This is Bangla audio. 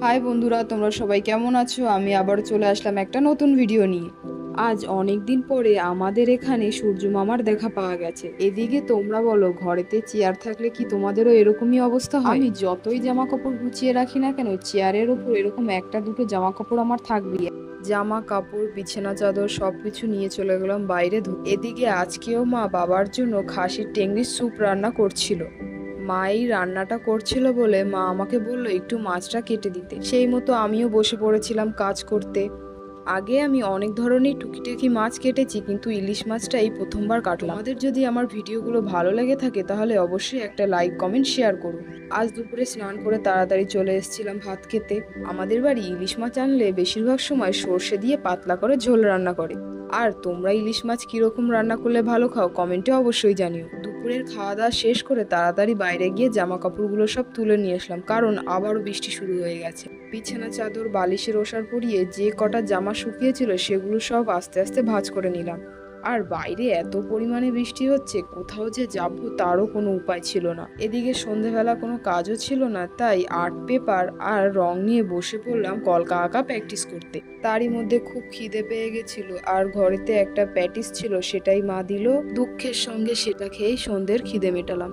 হাই বন্ধুরা, তোমরা সবাই কেমন আছো? আমি আবার চলে আসলাম একটা নতুন ভিডিও নিয়ে। আজ অনেক দিন পরে আমাদের এখানে সূর্য মামার দেখা পাওয়া গেছে। এদিকে তোমরা বলো, ঘরেতে চেয়ার থাকলে কি তোমাদেরও এরকমই অবস্থা হয়? আমি যতই জামা কাপড় গুছিয়ে রাখি না কেন, চেয়ারের ওপর এরকম একটা দুটো জামা কাপড় আমার থাকবেই। জামা কাপড়, বিছানা চাদর সবকিছু নিয়ে চলে গেলাম বাইরে এদিকে আজকেও মা বাবার জন্য খাসির টেংরির স্যুপ রান্না করছিল। মাই রান্নাটা করছিল বলে মা আমাকে বলল একটু মাছটা কেটে দিতে। সেই মতো আমিও বসে পড়েছিলাম কাজ করতে। আগে আমি অনেক ধরনের টুকিটাকি মাছ কেটেছি, কিন্তু ইলিশ মাছটা এই প্রথমবার কাটলাম। আমাদের যদি আমার ভিডিওগুলো ভালো লেগে থাকে তাহলে অবশ্যই একটা লাইক কমেন্ট শেয়ার করুন। আজ দুপুরে স্নান করে তাড়াতাড়ি চলে এসেছিলাম ভাত খেতে। আমাদের বাড়ি ইলিশ মাছ আনলে বেশিরভাগ সময় সর্ষে দিয়ে পাতলা করে ঝোল রান্না করে। আর তোমরা ইলিশ মাছ কিরকম রান্না করলে ভালো খাও কমেন্টে অবশ্যই জানিও। দুপুরের খাওয়া দাওয়া শেষ করে তাড়াতাড়ি বাইরে গিয়ে জামা কাপড়গুলো সব তুলে নিয়ে আসলাম, কারণ আবারও বৃষ্টি শুরু হয়ে গেছে। বিছানা চাদর বালিশের ওষার পরিয়ে যে কটা জামা শুকিয়েছিল সেগুলো সব আস্তে আস্তে ভাঁজ করে নিলাম। আর বাইরে এত পরিমাণে বৃষ্টি হচ্ছে, কোথাও যে যাব তারও কোনো উপায় ছিল না। এদিকে সন্ধেবেলা কোনো কাজও ছিল না, তাই আর্ট পেপার আর রং নিয়ে বসে পড়লাম কলকা আঁকা প্র্যাকটিস করতে। তারই মধ্যে খুব খিদে পেয়ে গেছিল, আর ঘরেতে একটা প্যাটিস ছিল, সেটাই মা দিল। দুঃখের সঙ্গে সেটা খেয়েই সন্ধ্যের খিদে মেটালাম।